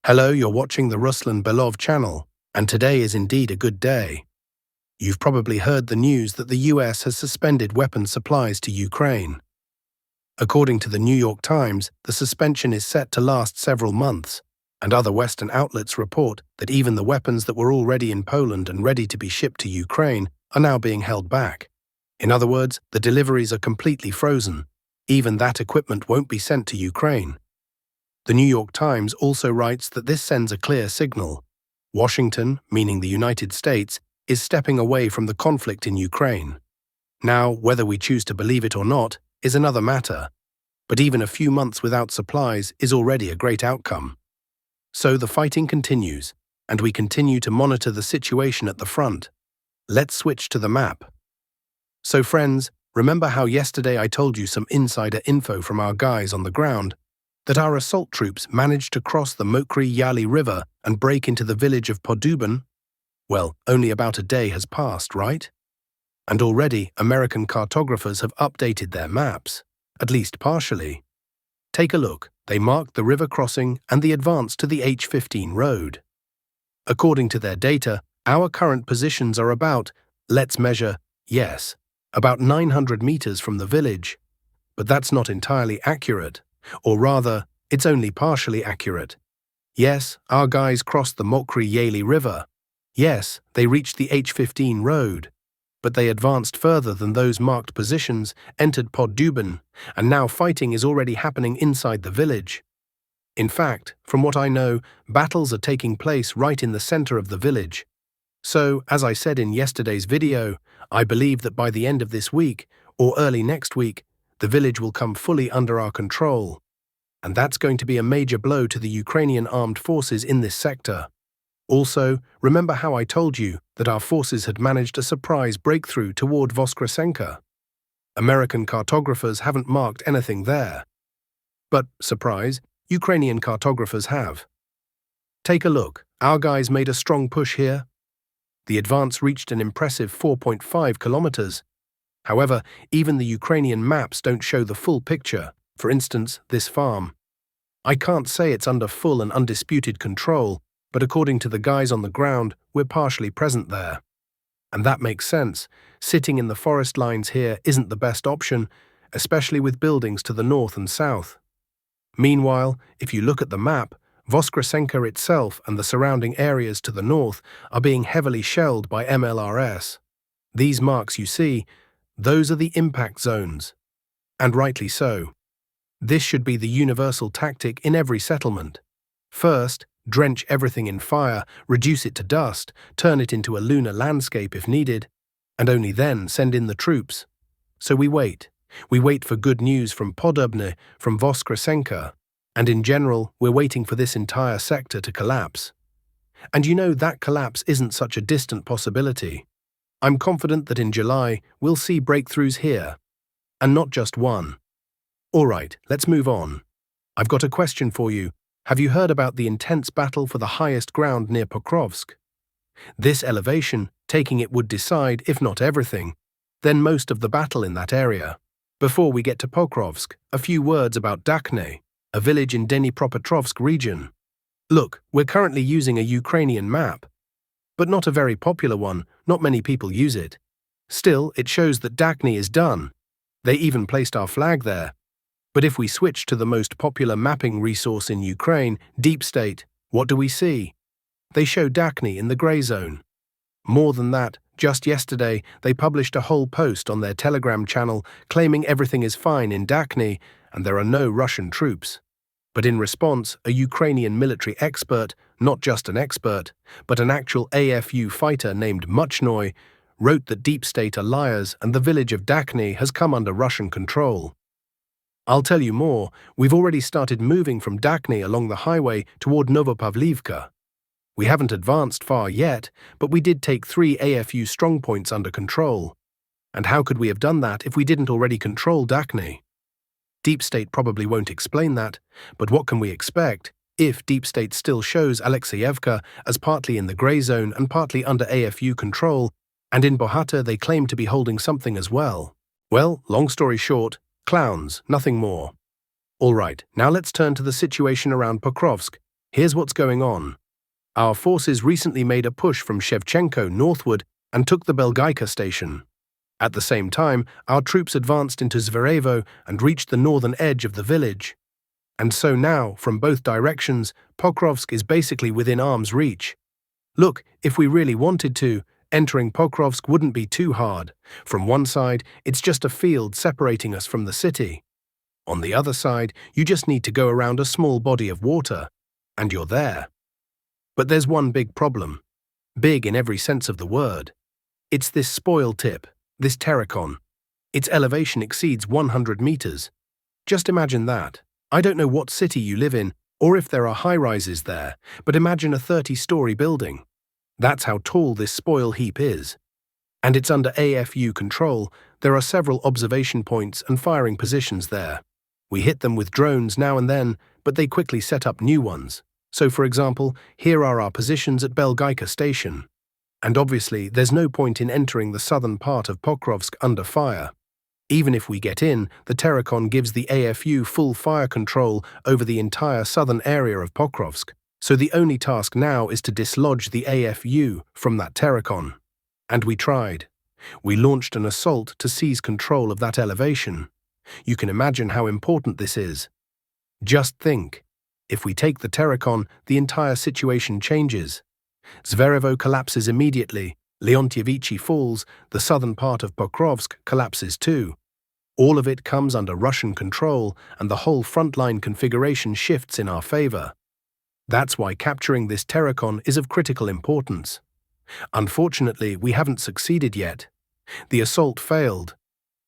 Hello, you're watching the Ruslan Belov channel, and today is indeed a good day. You've probably heard the news that the US has suspended weapons supplies to Ukraine. According to the New York Times, the suspension is set to last several months, and other Western outlets report that even the weapons that were already in Poland and ready to be shipped to Ukraine are now being held back. In other words, the deliveries are completely frozen. Even that equipment won't be sent to Ukraine. The New York Times also writes that this sends a clear signal. Washington, meaning the United States, is stepping away from the conflict in Ukraine. Now, whether we choose to believe it or not is another matter, but even a few months without supplies is already a great outcome. So the fighting continues, and we continue to monitor the situation at the front. Let's switch to the map. So friends, remember how yesterday I told you some insider info from our guys on the ground? That our assault troops managed to cross the Mokry Yali River and break into the village of Podduben? Well, only about a day has passed, right? And already American cartographers have updated their maps, at least partially. Take a look, they marked the river crossing and the advance to the H-15 road. According to their data, our current positions are about, let's measure, yes, about 900 meters from the village. But that's not entirely accurate. Or rather, it's only partially accurate. Yes, our guys crossed the Mokry Yali River. Yes, they reached the H-15 road. But they advanced further than those marked positions, entered Podduben, and now fighting is already happening inside the village. In fact, from what I know, battles are taking place right in the center of the village. So, as I said in yesterday's video, I believe that by the end of this week, or early next week, the village will come fully under our control. And that's going to be a major blow to the Ukrainian armed forces in this sector. Also, remember how I told you that our forces had managed a surprise breakthrough toward Voskresenka? American cartographers haven't marked anything there. But, surprise, Ukrainian cartographers have. Take a look, our guys made a strong push here. The advance reached an impressive 4.5 kilometers. However, even the Ukrainian maps don't show the full picture. For instance, this farm. I can't say it's under full and undisputed control, but according to the guys on the ground, we're partially present there. And that makes sense. Sitting in the forest lines here isn't the best option, especially with buildings to the north and south. Meanwhile, if you look at the map, Voskresenka itself and the surrounding areas to the north are being heavily shelled by MLRS. These marks you see, those are the impact zones. And rightly so. This should be the universal tactic in every settlement. First, drench everything in fire, reduce it to dust, turn it into a lunar landscape if needed, and only then send in the troops. So we wait. We wait for good news from Podduben, from Voskresenka, and in general, we're waiting for this entire sector to collapse. And you know that collapse isn't such a distant possibility. I'm confident that in July, we'll see breakthroughs here. And not just one. All right, let's move on. I've got a question for you. Have you heard about the intense battle for the highest ground near Pokrovsk? This elevation, taking it would decide, if not everything, then most of the battle in that area. Before we get to Pokrovsk, a few words about Dakhne, a village in Dnipropetrovsk region. Look, we're currently using a Ukrainian map, but not a very popular one, not many people use it. Still, it shows that Dakhne is done. They even placed our flag there. But if we switch to the most popular mapping resource in Ukraine, Deep State, what do we see? They show Dakhne in the grey zone. More than that, just yesterday, they published a whole post on their Telegram channel claiming everything is fine in Dakhne and there are no Russian troops. But in response, a Ukrainian military expert, not just an expert, but an actual AFU fighter named Muchnoy, wrote that Deep State are liars and the village of Dakhne has come under Russian control. I'll tell you more, we've already started moving from Dakhne along the highway toward Novopavlivka. We haven't advanced far yet, but we did take 3 AFU strongpoints under control. And how could we have done that if we didn't already control Dakhne? Deep State probably won't explain that, but what can we expect if Deep State still shows Alexeyevka as partly in the grey zone and partly under AFU control, and in Bohata they claim to be holding something as well? Well, long story short, clowns, nothing more. All right, now let's turn to the situation around Pokrovsk. Here's what's going on. Our forces recently made a push from Shevchenko northward and took the Belgaika station. At the same time, our troops advanced into Zverevo and reached the northern edge of the village. And so now, from both directions, Pokrovsk is basically within arm's reach. Look, if we really wanted to, entering Pokrovsk wouldn't be too hard. From one side, it's just a field separating us from the city. On the other side, you just need to go around a small body of water, and you're there. But there's one big problem. Big in every sense of the word. It's this spoil tip, this Terrakon. Its elevation exceeds 100 meters. Just imagine that. I don't know what city you live in, or if there are high-rises there, but imagine a 30-story building. That's how tall this spoil heap is. And it's under AFU control. There are several observation points and firing positions there. We hit them with drones now and then, but they quickly set up new ones. So, for example, here are our positions at Belgaika station. And obviously, there's no point in entering the southern part of Pokrovsk under fire. Even if we get in, the Terrakon gives the AFU full fire control over the entire southern area of Pokrovsk, so the only task now is to dislodge the AFU from that Terrakon. And we tried. We launched an assault to seize control of that elevation. You can imagine how important this is. Just think. If we take the Terrakon, the entire situation changes. Zverevo collapses immediately. Leontyevichi falls, the southern part of Pokrovsk collapses too. All of it comes under Russian control, and the whole frontline configuration shifts in our favor. That's why capturing this Terrakon is of critical importance. Unfortunately, we haven't succeeded yet. The assault failed.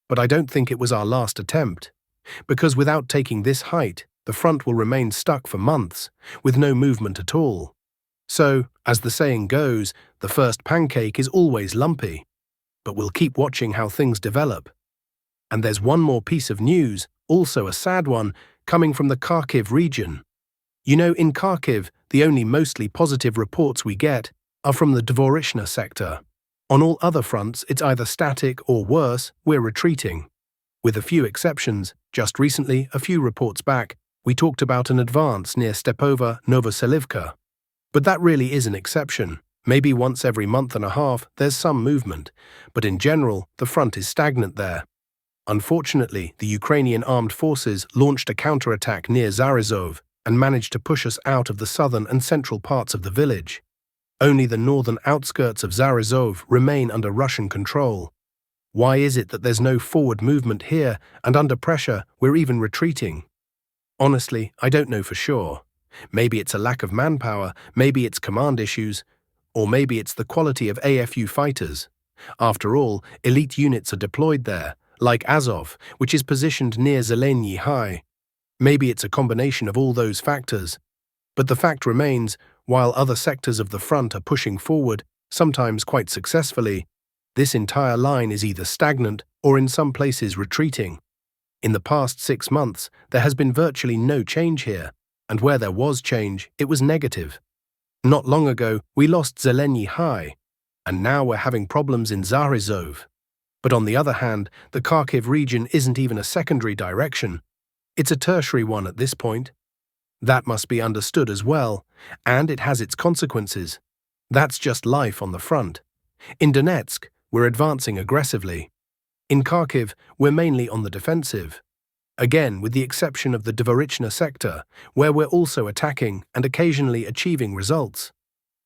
But I don't think it was our last attempt. Because without taking this height, the front will remain stuck for months, with no movement at all. So, as the saying goes, the first pancake is always lumpy. But we'll keep watching how things develop. And there's one more piece of news, also a sad one, coming from the Kharkiv region. You know, in Kharkiv, the only mostly positive reports we get are from the Dvorishna sector. On all other fronts, it's either static or worse, we're retreating. With a few exceptions, just recently, a few reports back, we talked about an advance near Stepova Novoselivka. But that really is an exception. Maybe once every month and a half, there's some movement. But in general, the front is stagnant there. Unfortunately, the Ukrainian armed forces launched a counterattack near Zarizov and managed to push us out of the southern and central parts of the village. Only the northern outskirts of Zarizov remain under Russian control. Why is it that there's no forward movement here, and under pressure, we're even retreating? Honestly, I don't know for sure. Maybe it's a lack of manpower, maybe it's command issues, or maybe it's the quality of AFU fighters. After all, elite units are deployed there, like Azov, which is positioned near Zeleny High. Maybe it's a combination of all those factors. But the fact remains, while other sectors of the front are pushing forward, sometimes quite successfully, this entire line is either stagnant or in some places retreating. In the past 6 months, there has been virtually no change here, and where there was change, it was negative. Not long ago, we lost Zeleny High, and now we're having problems in Zarizov. But on the other hand, the Kharkiv region isn't even a secondary direction. It's a tertiary one at this point. That must be understood as well, and it has its consequences. That's just life on the front. In Donetsk, we're advancing aggressively. In Kharkiv, we're mainly on the defensive. Again, with the exception of the Dvorishna sector, where we're also attacking and occasionally achieving results.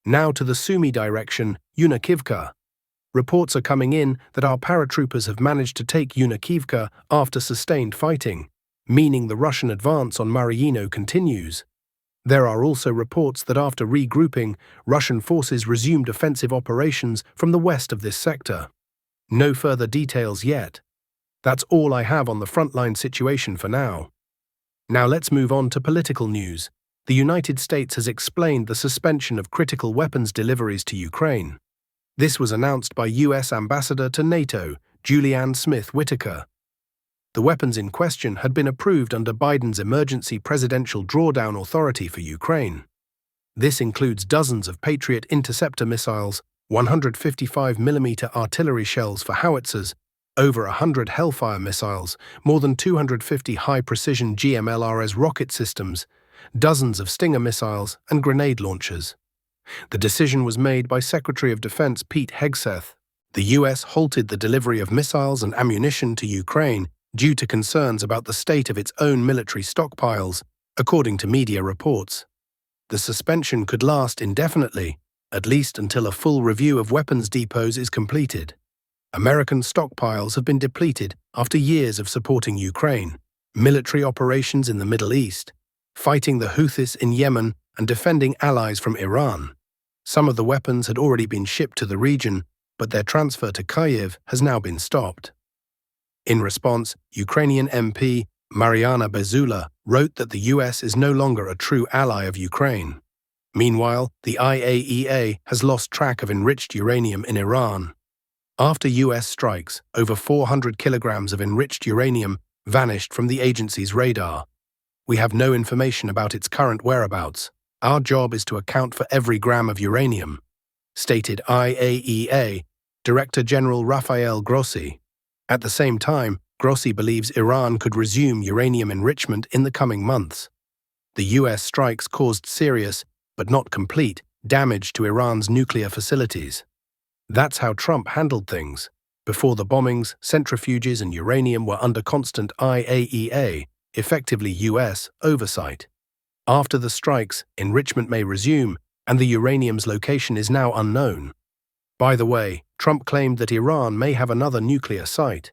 Now to the Sumy direction, Yunakivka. Reports are coming in that our paratroopers have managed to take Yunakivka after sustained fighting, meaning the Russian advance on Mariino continues. There are also reports that after regrouping, Russian forces resumed offensive operations from the west of this sector. No further details yet. That's all I have on the frontline situation for now. Now let's move on to political news. The United States has explained the suspension of critical weapons deliveries to Ukraine. This was announced by U.S. Ambassador to NATO, Julianne Smith-Whitaker. The weapons in question had been approved under Biden's emergency presidential drawdown authority for Ukraine. This includes dozens of Patriot interceptor missiles, 155mm artillery shells for howitzers, over 100 Hellfire missiles, more than 250 high-precision GMLRS rocket systems, dozens of Stinger missiles, and grenade launchers. The decision was made by Secretary of Defense Pete Hegseth. The US halted the delivery of missiles and ammunition to Ukraine due to concerns about the state of its own military stockpiles, according to media reports. The suspension could last indefinitely, at least until a full review of weapons depots is completed. American stockpiles have been depleted after years of supporting Ukraine, military operations in the Middle East, fighting the Houthis in Yemen, and defending allies from Iran. Some of the weapons had already been shipped to the region, but their transfer to Kyiv has now been stopped. In response, Ukrainian MP Mariana Bezula wrote that the US is no longer a true ally of Ukraine. Meanwhile, the IAEA has lost track of enriched uranium in Iran. After US strikes, over 400 kilograms of enriched uranium vanished from the agency's radar. We have no information about its current whereabouts. Our job is to account for every gram of uranium, stated IAEA Director General Rafael Grossi. At the same time, Grossi believes Iran could resume uranium enrichment in the coming months. The US strikes caused serious, but not complete, damage to Iran's nuclear facilities. That's how Trump handled things. Before the bombings, centrifuges and uranium were under constant IAEA, effectively US, oversight. After the strikes, enrichment may resume, and the uranium's location is now unknown. By the way, Trump claimed that Iran may have another nuclear site.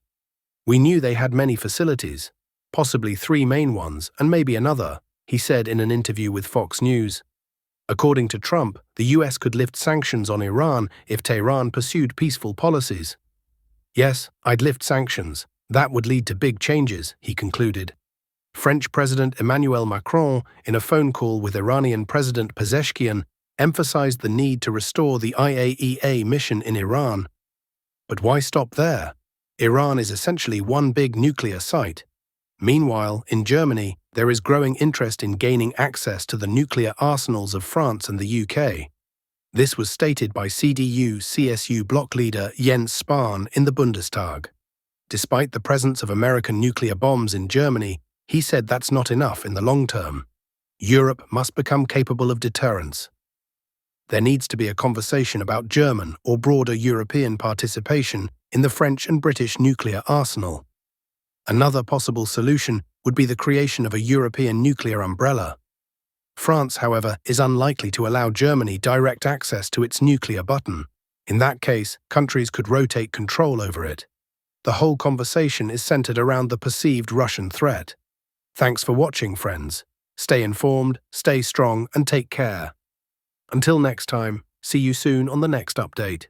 We knew they had many facilities, possibly 3 main ones, and maybe another, he said in an interview with Fox News. According to Trump, the US could lift sanctions on Iran if Tehran pursued peaceful policies. Yes, I'd lift sanctions. That would lead to big changes, he concluded. French President Emmanuel Macron, in a phone call with Iranian President Pezeshkian, emphasized the need to restore the IAEA mission in Iran. But why stop there? Iran is essentially one big nuclear site. Meanwhile, in Germany, there is growing interest in gaining access to the nuclear arsenals of France and the UK. This was stated by CDU-CSU bloc leader Jens Spahn in the Bundestag. Despite the presence of American nuclear bombs in Germany, he said that's not enough in the long term. Europe must become capable of deterrence. There needs to be a conversation about German or broader European participation in the French and British nuclear arsenal. Another possible solution would be the creation of a European nuclear umbrella. France, however, is unlikely to allow Germany direct access to its nuclear button. In that case, countries could rotate control over it. The whole conversation is centered around the perceived Russian threat. Thanks for watching, friends. Stay informed, stay strong, and take care. Until next time, see you soon on the next update.